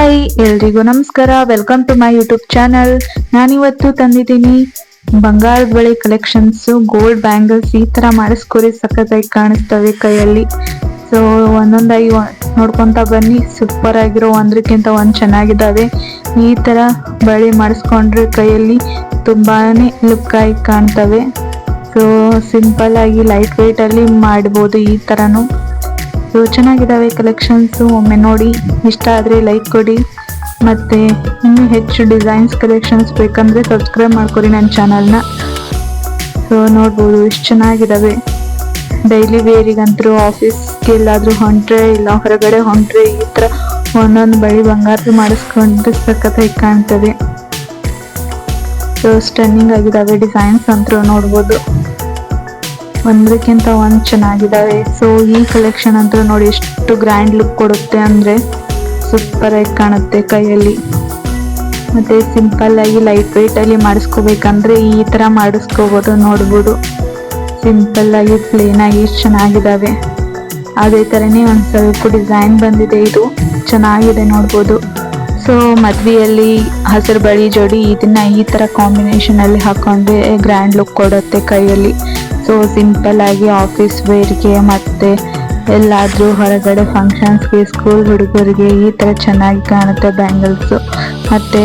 Hi ಎಲ್ರಿಗೂ ನಮಸ್ಕಾರ. Welcome to my YouTube channel. ನಾನಿವತ್ತು ತಂದಿದ್ದೀನಿ ಬಂಗಾರದ ಬಳೆ ಕಲೆಕ್ಷನ್ಸ್, ಗೋಲ್ಡ್ ಬ್ಯಾಂಗಲ್ಸ್. ಈ ತರ ಮಾಡಿಸ್ಕೊರಿ, ಸಖತ್ತಾಗಿ ಕಾಣಿಸ್ತವೆ ಕೈಯಲ್ಲಿ. ಸೊ ಒಂದೊಂದಾಗಿ ನೋಡ್ಕೊಂತ ಬನ್ನಿ. ಸೂಪರ್ ಆಗಿರೋ ಒಂದಕ್ಕಿಂತ ಒಂದ್ ಚೆನ್ನಾಗಿದ್ದಾವೆ. ಈ ತರ ಬಳೆ ಮಾಡಿಸ್ಕೊಂಡ್ರೆ ಕೈಯಲ್ಲಿ ತುಂಬಾನೇ ಲುಕ್ ಆಗಿ ಕಾಣ್ತವೆ. ಸೊ ಸಿಂಪಲ್ ಆಗಿ ಲೈಟ್ ವೇಟ್ ಅಲ್ಲಿ ಮಾಡ್ಬೋದು ಈ ತರನು. ಸೊ ಚೆನ್ನಾಗಿದ್ದಾವೆ ಕಲೆಕ್ಷನ್ಸ್. ಒಮ್ಮೆ ನೋಡಿ, ಇಷ್ಟ ಆದರೆ ಲೈಕ್ ಕೊಡಿ. ಮತ್ತೆ ಇನ್ನೂ ಹೆಚ್ಚು ಡಿಸೈನ್ಸ್ ಕಲೆಕ್ಷನ್ಸ್ ಬೇಕಂದ್ರೆ ಸಬ್ಸ್ಕ್ರೈಬ್ ಮಾಡ್ಕೊರಿ ನನ್ನ ಚಾನಲ್ನ. ಸೊ ನೋಡ್ಬೋದು ಎಷ್ಟು ಚೆನ್ನಾಗಿದ್ದಾವೆ. ಡೈಲಿ ವೇರಿಗಂತರೂ, ಆಫೀಸ್ಗೆ ಎಲ್ಲಾದರೂ ಹೊಂಟ್ರೆ ಇಲ್ಲ ಹೊರಗಡೆ ಹೊಂಟ್ರೆ ಈ ಥರ ಒಂದೊಂದು ಬಳಿ ಬಂಗಾರ ಮಾಡಿಸ್ಕೊಂಡ್ರೆ ಸಖತ್ತಾಗಿ ಕಾಣ್ತದೆ. ಸೊ ಸ್ಟನ್ನಿಂಗ್ ಆಗಿದ್ದಾವೆ ಡಿಸೈನ್ಸ್ ಅಂತೂ ನೋಡ್ಬೋದು. ಒಂದಕ್ಕಿಂತ ಒಂದು ಚೆನ್ನಾಗಿದ್ದಾವೆ. ಸೊ ಈ ಕಲೆಕ್ಷನ್ ಅಂತೂ ನೋಡಿ ಎಷ್ಟು ಗ್ರ್ಯಾಂಡ್ ಲುಕ್ ಕೊಡುತ್ತೆ ಅಂದರೆ ಸೂಪರ್ ಆಗಿ ಕಾಣುತ್ತೆ ಕೈಯಲ್ಲಿ. ಮತ್ತೆ ಸಿಂಪಲ್ ಆಗಿ ಲೈಟ್ ವೇಟ್ ಅಲ್ಲಿ ಮಾಡಿಸ್ಕೋಬೇಕಂದ್ರೆ ಈ ತರ ಮಾಡಿಸ್ಕೋಬಹುದು. ನೋಡ್ಬೋದು ಸಿಂಪಲ್ ಆಗಿ ಪ್ಲೇನ್ ಆಗಿ ಚೆನ್ನಾಗಿದ್ದಾವೆ. ಅದೇ ತರನೇ ಒಂದ್ ಸ್ವಲ್ಪ ಡಿಸೈನ್ ಬಂದಿದೆ, ಇದು ಚೆನ್ನಾಗಿದೆ ನೋಡ್ಬೋದು. ಸೊ ಮದ್ವೆಯಲ್ಲಿ ಹಸಿರು ಬಳಿ ಜೋಡಿ ಇದನ್ನ ಈ ತರ ಕಾಂಬಿನೇಷನ್ ಅಲ್ಲಿ ಹಾಕೊಂಡ್ರೆ ಗ್ರ್ಯಾಂಡ್ ಲುಕ್ ಕೊಡುತ್ತೆ ಕೈಯಲ್ಲಿ. ಸೊ ಸಿಂಪಲ್ ಆಗಿ ಆಫೀಸ್ ವೇರ್ಗೆ ಮತ್ತೆ ಎಲ್ಲಾದ್ರೂ ಹೊರಗಡೆ ಫಂಕ್ಷನ್ಸ್ಗೆ, ಸ್ಕೂಲ್ ಹುಡುಗರಿಗೆ ಈ ತರ ಚೆನ್ನಾಗಿ ಕಾಣುತ್ತೆ ಬ್ಯಾಂಗಲ್ಸ್. ಮತ್ತೆ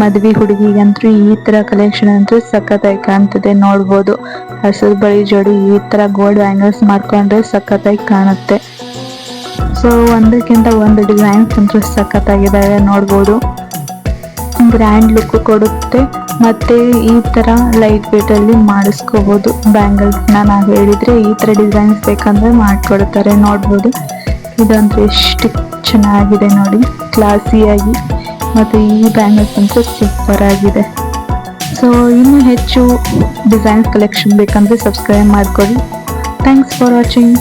ಮದ್ವೆ ಹುಡುಗಿಗಂತೂ ಈ ತರ ಕಲೆಕ್ಷನ್ ಅಂತೂ ಸಖತ್ತಾಗಿ ಕಾಣ್ತದೆ. ನೋಡ್ಬೋದು ಹಸಿರು ಬಳಿ ಜೋಡಿ ಈ ತರ ಗೋಲ್ಡ್ ಬ್ಯಾಂಗಲ್ಸ್ ಮಾಡ್ಕೊಂಡ್ರೆ ಸಖತ್ತಾಗಿ ಕಾಣುತ್ತೆ. ಸೊ ಒಂದಕ್ಕಿಂತ ಒಂದು ಡಿಸೈನ್ಸ್ ಅಂತೂ ಸಖತ್ತಾಗಿದ್ದಾವೆ. ನೋಡ್ಬೋದು ಗ್ರ್ಯಾಂಡ್ ಲುಕ್ ಕೊಡುತ್ತೆ. ಮತ್ತೆ ಈ ತರ ಲೈಟ್ ವೇಟ್ ಅಲ್ಲಿ ಮಾಡಿಸ್ಕೋಬಹುದು ಬ್ಯಾಂಗಲ್ಸ್ ನ. ನಾವು ಹೇಳಿದ್ರೆ ಈ ತರ ಡಿಸೈನ್ಸ್ ಬೇಕಂದ್ರೆ ಮಾಡ್ಕೊಡ್ತಾರೆ. ನೋಡ್ಬೋದು ಇದಂತೂ ಎಷ್ಟು ಚೆನ್ನಾಗಿದೆ ನೋಡಿ, ಕ್ಲಾಸಿಯಾಗಿ. ಮತ್ತೆ ಈ ಬ್ಯಾಂಗಲ್ಸ್ ಅಂತೂ ಸೂಪರ್ ಆಗಿದೆ. ಸೊ ಇನ್ನೂ ಹೆಚ್ಚು ಡಿಸೈನ್ಸ್ ಕಲೆಕ್ಷನ್ ಬೇಕಂದ್ರೆ ಸಬ್ಸ್ಕ್ರೈಬ್ ಮಾಡ್ಕೊಳ್ಳಿ. Thanks for watching.